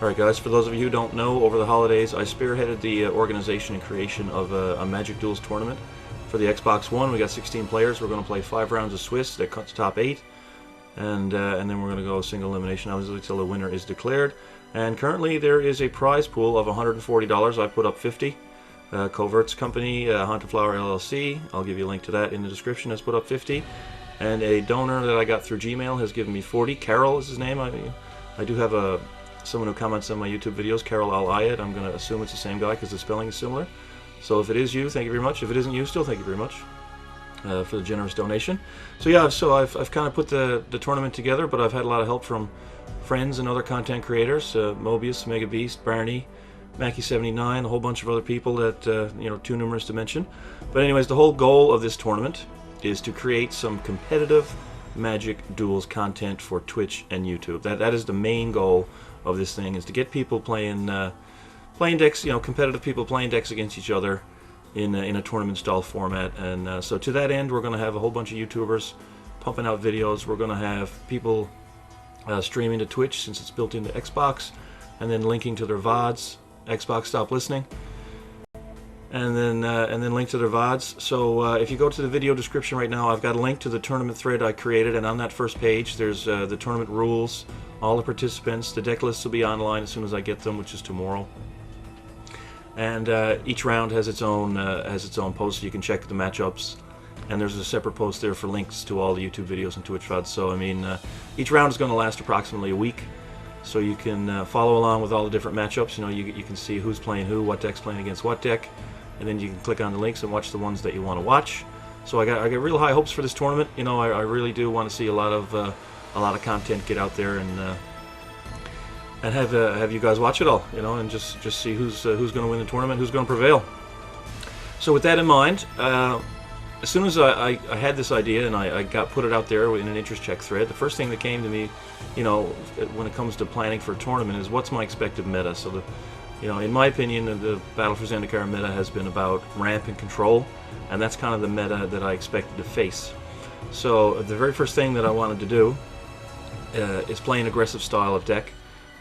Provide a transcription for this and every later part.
Alright guys, for those of you who don't know, over the holidays I spearheaded the organization and creation of a Magic Duels tournament for the Xbox One. We got 16 players. We're going to play 5 rounds of Swiss that cuts top 8, and then we're going to go single elimination obviously until the winner is declared. And currently there is a prize pool of $140. I put up 50. Covert's company, Haunted Flower LLC, I'll give you a link to that in the description, has put up 50. And a donor that I got through Gmail has given me 40. Carol is his name. I do have someone who comments on my YouTube videos, Carol Al-Ayed. I'm going to assume it's the same guy because the spelling is similar. So if it is you, thank you very much. If it isn't you, still thank you very much for the generous donation. So yeah, so I've kind of put the tournament together, but I've had a lot of help from friends and other content creators, Mobius, Mega Beast, Barney, Mackie79, a whole bunch of other people that, too numerous to mention. But anyways, the whole goal of this tournament is to create some competitive Magic Duels content for Twitch and YouTube. That is the main goal of this thing, is to get people playing decks, competitive people playing decks against each other in a tournament style format. And so to that end, we're going to have a whole bunch of YouTubers pumping out videos. We're going to have people streaming to Twitch since it's built into Xbox, and then linking to their VODs. Xbox stop listening. And then link to their VODs. So if you go to the video description right now, I've got a link to the tournament thread I created, and on that first page there's the tournament rules, all the participants. The deck lists will be online as soon as I get them, which is tomorrow. And each round has its own post, so you can check the matchups. And there's a separate post there for links to all the YouTube videos and Twitch VODs. So I mean, each round is going to last approximately a week. So you can follow along with all the different matchups. You can see who's playing who, what deck's playing against what deck. And then you can click on the links and watch the ones that you want to watch. So I got real high hopes for this tournament. I really do want to see a lot of content get out there, and have you guys watch it all, and just see who's going to win the tournament, who's going to prevail. So with that in mind, as soon as I had this idea and I put it out there in an interest check thread, the first thing that came to me, when it comes to planning for a tournament, is what's my expected meta. So in my opinion, the Battle for Zendikar meta has been about ramp and control, and that's kind of the meta that I expected to face. So the very first thing that I wanted to do is play an aggressive style of deck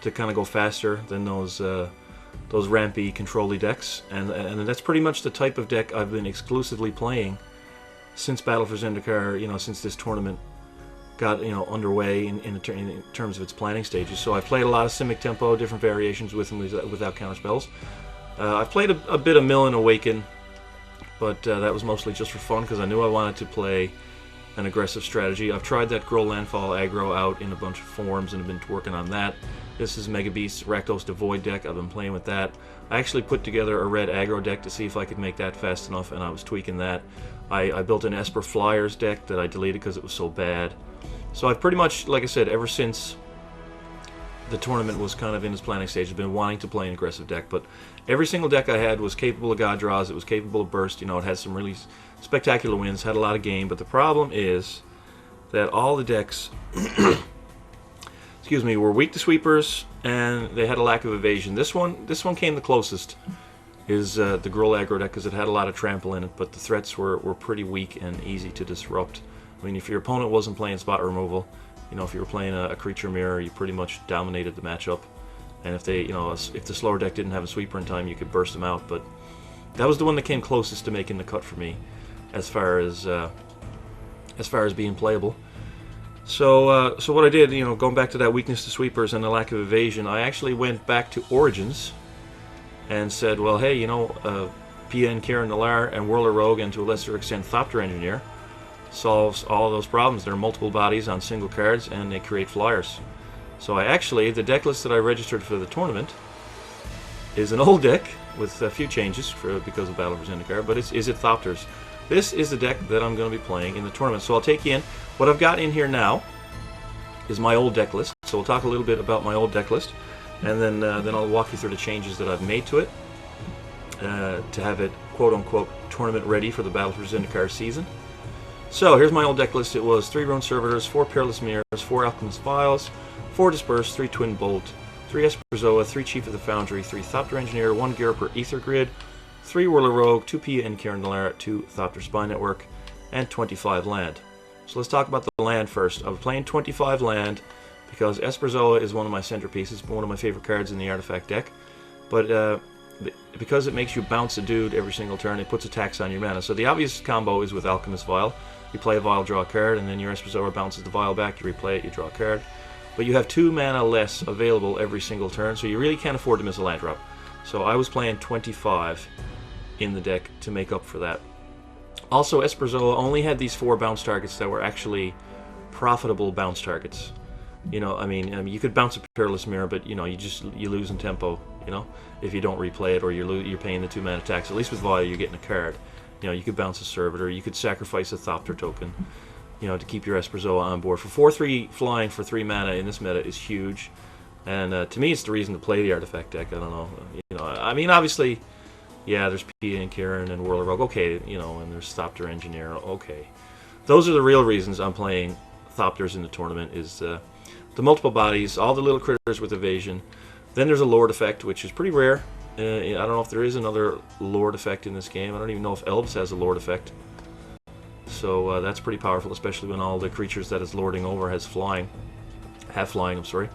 to kind of go faster than those rampy, control-y decks, and that's pretty much the type of deck I've been exclusively playing since Battle for Zendikar, since this tournament got underway in terms of its planning stages. So I've played a lot of Simic Tempo, different variations with and without counterspells. I've played a bit of Mill and Awaken, but that was mostly just for fun because I knew I wanted to play an aggressive strategy. I've tried that Grow Landfall aggro out in a bunch of forms and have been working on that. This is Mega Beast's Rakdos Devoid deck. I've been playing with that. I actually put together a red aggro deck to see if I could make that fast enough, and I was tweaking that. I built an Esper Flyers deck that I deleted because it was so bad. So I've pretty much, like I said, ever since the tournament was kind of in its planning stage, I've been wanting to play an aggressive deck, but every single deck I had was capable of God draws, it was capable of burst, it had some really spectacular wins, had a lot of game, but the problem is that all the decks excuse me, were weak to sweepers, and they had a lack of evasion. This one came the closest, is the Gruul aggro deck, because it had a lot of trample in it, but the threats were pretty weak and easy to disrupt. I mean, if your opponent wasn't playing spot removal, if you were playing a creature mirror, you pretty much dominated the matchup. And if they, if the slower deck didn't have a sweeper in time, you could burst them out. But that was the one that came closest to making the cut for me, as far as being playable. So what I did, going back to that weakness to sweepers and the lack of evasion, I actually went back to Origins and said, well, hey, PN Kieran Nalaar and Whirler Rogue, and to a lesser extent Thopter Engineer, solves all of those problems. There are multiple bodies on single cards, and they create flyers. So the deck list that I registered for the tournament is an old deck with a few changes because of Battle for Zendikar, but is it Thopters? This is the deck that I'm going to be playing in the tournament. So I'll take you in. What I've got in here now is my old deck list. So we'll talk a little bit about my old deck list, and then I'll walk you through the changes that I've made to it to have it quote-unquote tournament ready for the Battle for Zendikar season. So here's my old deck list. It was 3 Rune Servitors, 4 Peerless Mirrors, 4 Alchemist Files, 4 Disperse, 3 Twin Bolt, 3 Esperzoa, 3 Chief of the Foundry, 3 Thopter Engineer, 1 Gear per Ether Grid, 3 Whirler Rogue, 2 Pia and Kieran Nalaar, 2 Thopter Spy Network, and 25 land. So let's talk about the land first. I was playing 25 land because Esperzoa is one of my centerpieces, one of my favorite cards in the artifact deck. But because it makes you bounce a dude every single turn, it puts a tax on your mana. So the obvious combo is with Alchemist Vial. You play a Vial, draw a card, and then your Esperzoa bounces the Vial back, you replay it, you draw a card. But you have 2 mana less available every single turn, so you really can't afford to miss a land drop. So I was playing 25 in the deck to make up for that. Also, Esperzoa only had these 4 bounce targets that were actually profitable bounce targets. You know, I mean, you could bounce a Peerless Mirror, but you know, you lose in tempo. You know, if you don't replay it, or you're paying the 2 mana tax. At least with Vial, you're getting a card. You know, you could bounce a Servitor, you could sacrifice a Thopter token, you know, to keep your Esperzoa on board. For 4/3 flying for 3 mana in this meta is huge, and to me, it's the reason to play the artifact deck. I don't know, you know, I mean, obviously, yeah, there's Pia and Kieran and Whirler Rogue, okay, you know, and there's Thopter Engineer, okay. Those are the real reasons I'm playing Thopters in the tournament, is the multiple bodies, all the little critters with evasion. Then there's a Lord effect, which is pretty rare. I don't know if there is another Lord effect in this game. I don't even know if Elves has a Lord effect. So that's pretty powerful, especially when all the creatures that it's lording over have flying, I'm sorry.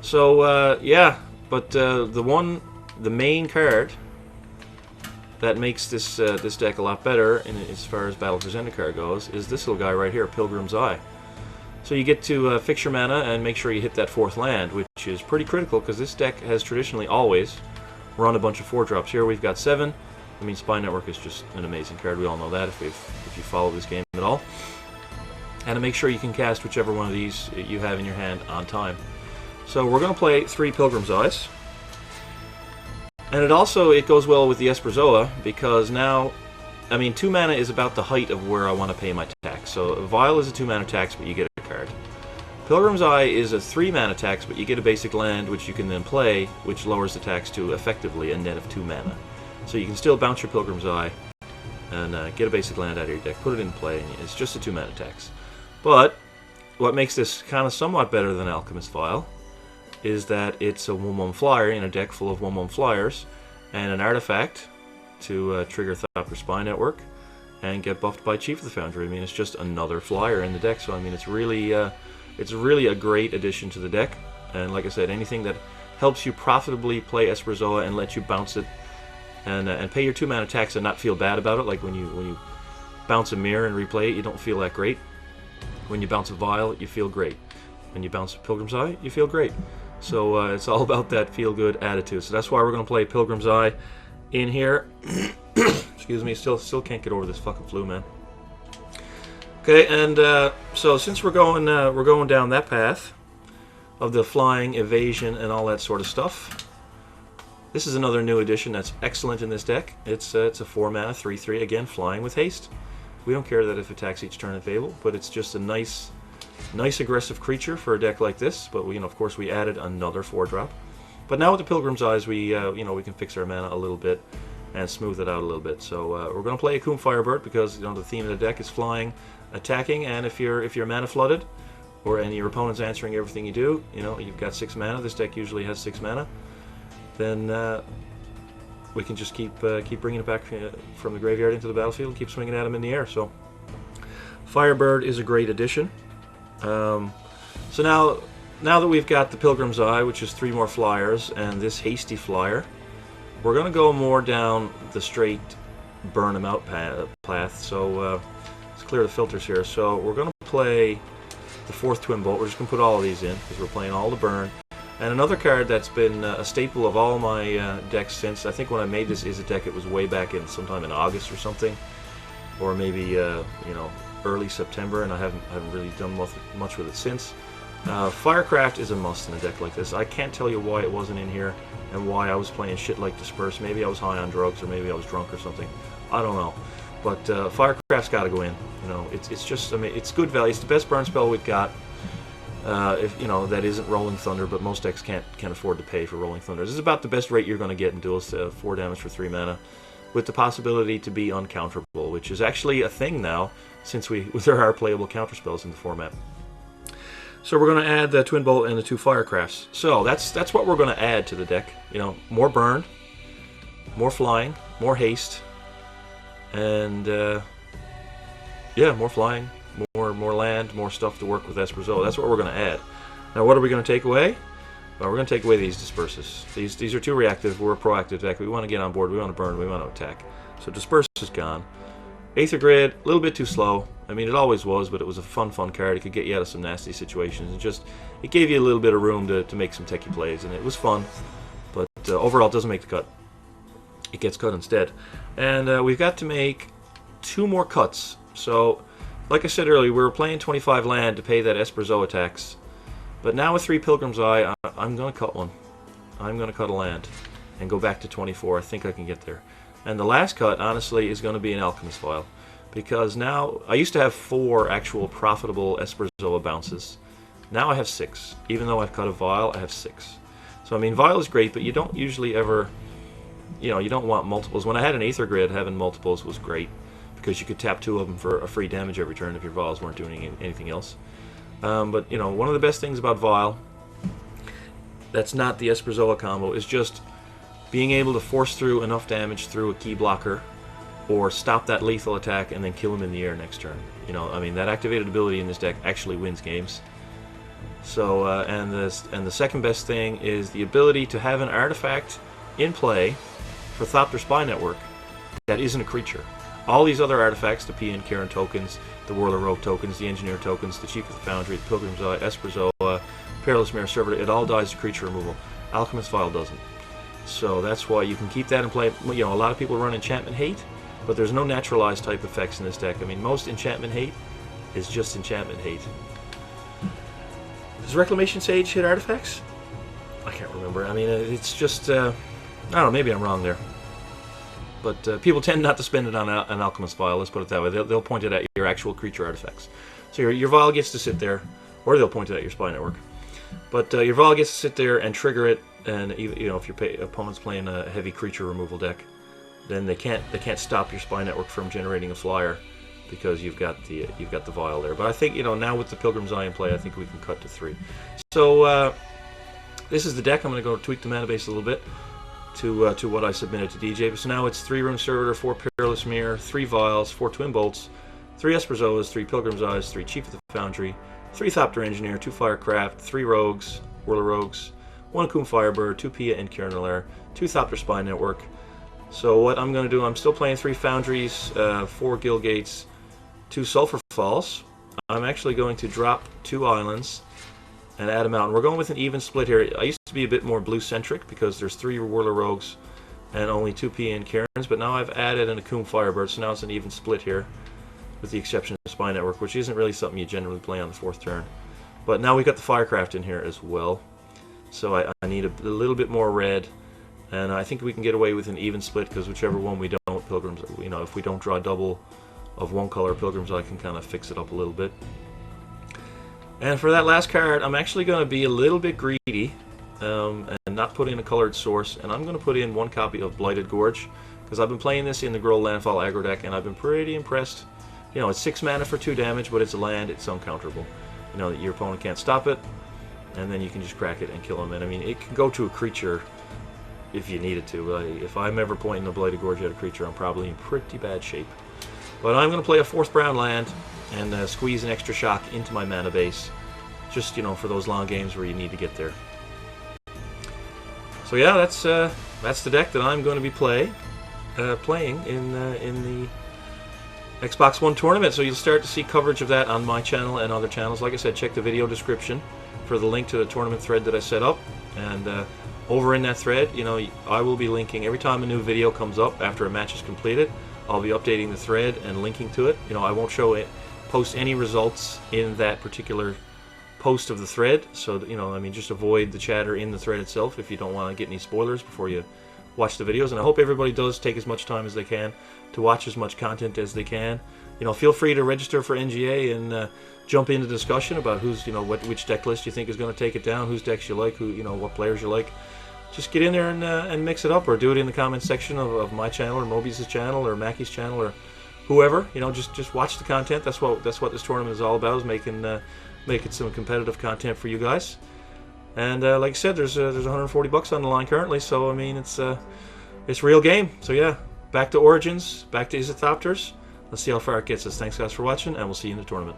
So yeah, but the main card that makes this this deck a lot better, as far as Battle for Zendikar goes, is this little guy right here, Pilgrim's Eye. So you get to fix your mana and make sure you hit that 4th land, which is pretty critical because this deck has traditionally always run a bunch of 4-drops. Here we've got 7. I mean, Spy Network is just an amazing card. We all know that if you follow this game at all. And to make sure you can cast whichever one of these you have in your hand on time. So we're going to play 3 Pilgrim's Eyes. And it goes well with the Esperzoa, because now, I mean, 2 mana is about the height of where I want to pay my tax. So Vial is a 2 mana tax, but you get a card. Pilgrim's Eye is a 3 mana tax, but you get a basic land, which you can then play, which lowers the tax to effectively a net of 2 mana. So you can still bounce your Pilgrim's Eye and get a basic land out of your deck, put it in play, and it's just a 2 mana tax. But what makes this kind of somewhat better than Alchemist Vial is that it's a 1/1 flyer in a deck full of 1/1 flyers, and an artifact to trigger Thopter Spy Network and get buffed by Chief of the Foundry. I mean, it's just another flyer in the deck, so I mean, it's really a great addition to the deck. And like I said, anything that helps you profitably play Esperzoa and let you bounce it and pay your 2 mana tax and not feel bad about it, like when you bounce a Mirror and replay it, you don't feel that great. When you bounce a Vial, you feel great. When you bounce a Pilgrim's Eye, you feel great. So it's all about that feel-good attitude. So that's why we're going to play Pilgrim's Eye in here. Excuse me, still can't get over this fucking flu, man. Okay, and so since we're going down that path of the flying, evasion, and all that sort of stuff, this is another new addition that's excellent in this deck. It's a 4 mana 3/3, again flying with haste. We don't care that if it attacks each turn available, but it's just a nice aggressive creature for a deck like this. But we, of course, we added another 4-drop. But now with the Pilgrim's Eyes, we we can fix our mana a little bit and smooth it out a little bit. So we're going to play Hakeem Firebird because the theme of the deck is flying, attacking, and if you're mana flooded, and your opponent's answering everything you do, you've got 6 mana. This deck usually has 6 mana. Then we can just keep bringing it back from the graveyard into the battlefield, keep swinging at them in the air. So Firebird is a great addition. So now that we've got the Pilgrim's Eye, which is 3 more flyers, and this hasty flyer, we're going to go more down the straight burn them out path. So let's clear the filters here. So we're going to play the 4th Twin Bolt. We're just going to put all of these in because we're playing all the burn. And another card that's been a staple of all my decks since, I think when I made this is a deck, it was way back in sometime in August or something, or maybe early September, and I haven't really done much with it since. Firecraft is a must in a deck like this. I can't tell you why it wasn't in here and why I was playing shit like Disperse. Maybe I was high on drugs, or maybe I was drunk or something. I don't know. But Firecraft's got to go in. It's just, I mean, it's good value. It's the best burn spell we've got. If that isn't Rolling Thunder, but most decks can't afford to pay for Rolling Thunder. This is about the best rate you're going to get in duels. 4 damage for 3 mana, with the possibility to be uncounterable, which is actually a thing now since there are playable counterspells in the format. So we're going to add the Twin Bolt and the 2 Firecrafts. So that's what we're going to add to the deck. More burn, more flying, more haste, and yeah, more flying, more land, more stuff to work with Esperzoa. That's what we're going to add. Now what are we going to take away? Well, we're going to take away these disperses. These are too reactive. We're a proactive deck. We want to get on board. We want to burn. We want to attack. So disperse is gone. Aether Grid, a little bit too slow. I mean, it always was, but it was a fun card. It could get you out of some nasty situations. It gave you a little bit of room to make some techie plays, and it was fun. But overall, it doesn't make the cut. It gets cut instead. And we've got to make 2 more cuts. So, like I said earlier, we were playing 25 land to pay that Esperzo tax. But now with 3 Pilgrim's Eye, I'm going to cut one. I'm going to cut a land and go back to 24. I think I can get there. And the last cut, honestly, is going to be an Alchemist Vial. Because now, I used to have 4 actual profitable Esperzo bounces. Now I have 6. Even though I've cut a Vial, I have 6. So, I mean, Vial is great, but you don't usually ever, you know, you don't want multiples. When I had an Aether Grid, having multiples was great. Because you could tap 2 of them for a free damage every turn if your Vials weren't doing anything else. But, you know, one of the best things about Vial, that's not the Esperzo combo, is just being able to force through enough damage through a key blocker, or stop that lethal attack and then kill him in the air next turn. You know, I mean, that activated ability in this deck actually wins games. So, and the second best thing is the ability to have an artifact in play for Thopter Spy Network that isn't a creature. All these other artifacts, the P and Karen tokens, the Whirler Rogue tokens, the Engineer tokens, the Chief of the Foundry, the Pilgrim's Eye, Esperzo, Perilous Mirror Servitor, it all dies to creature removal. Alchemist Vial doesn't. So that's why you can keep that in play. You know, a lot of people run Enchantment Hate, but there's no naturalized type effects in this deck. I mean, most Enchantment Hate is just Enchantment Hate. Does Reclamation Sage hit artifacts? I can't remember. I mean, it's just, I don't know, maybe I'm wrong there. But people tend not to spend it on an Alchemist Vial, let's put it that way. They'll point it at your actual creature artifacts. So your Vial gets to sit there, or they'll point it at your Spy Network. But your Vial gets to sit there and trigger it, and you know, if your opponent's playing a heavy creature removal deck, then they can't stop your Spy Network from generating a flyer because you've got the Vial there. But I think, you know, now with the Pilgrim's Eye in play, I think we can cut to 3. So this is the deck. I'm going to go tweak the mana base a little bit to what I submitted to DJ. So now it's 3 Rune Servitor, 4 Perilous Mirror, 3 Vials, 4 Twin Bolts, 3 Esperzos, 3 Pilgrim's Eyes, 3 Chief of the Foundry, 3 Thopter Engineer, 2 Firecraft, 3 Rogues, Whirler Rogues, 1 Hakeem Firebird, 2 Pia and Kiernalar, 2 Thopter Spy Network. So what I'm going to do, I'm still playing 3 Foundries, 4 Guild Gates, 2 Sulphur Falls. I'm actually going to drop 2 Islands and add them out. And we're going with an even split here. I used to be a bit more blue-centric because there's 3 Whirler Rogues and only 2 P and Karens, but now I've added an Hakeem Firebird, so now it's an even split here, with the exception of Spy Network, which isn't really something you generally play on the 4th turn. But now we've got the Firecraft in here as well, so I need a little bit more red, and I think we can get away with an even split, because whichever one we don't, Pilgrims, you know, if we don't draw double of one color, Pilgrims, I can kind of fix it up a little bit. And for that last card, I'm actually going to be a little bit greedy and not put in a colored source, and I'm going to put in 1 copy of Blighted Gorge, because I've been playing this in the Grohl Landfall aggro deck, and I've been pretty impressed. You know, it's 6 mana for 2 damage, but it's a land, it's uncounterable. You know, your opponent can't stop it, and then you can just crack it and kill him. And I mean, it can go to a creature if you need it to. If I'm ever pointing a Blighted Gorge at a creature, I'm probably in pretty bad shape. But I'm going to play a 4th brown land and squeeze an extra shock into my mana base, just, you know, for those long games where you need to get there. So yeah, that's the deck that I'm going to be playing in the Xbox One tournament. So you'll start to see coverage of that on my channel and other channels. Like I said, check the video description for the link to the tournament thread that I set up. And over in that thread, you know, I will be linking every time a new video comes up after a match is completed. I'll be updating the thread and linking to it. You know, I won't post any results in that particular post of the thread, so you know, I mean, just avoid the chatter in the thread itself if you don't want to get any spoilers before you watch the videos. And I hope everybody does take as much time as they can to watch as much content as they can. You know, feel free to register for NGA and jump into discussion about who's, you know, which deck list you think is going to take it down, whose decks you like, who, you know, what players you like. Just get in there and mix it up, or do it in the comment section of my channel or Mobius's channel or Mackie's channel or whoever. You know, just watch the content. That's what this tournament is all about, is making some competitive content for you guys. And like I said, there's $140 on the line currently, so I mean, it's real game. So yeah, back to Origins, back to Is It Thopters. Let's see how far it gets us. Thanks guys for watching, and we'll see you in the tournament.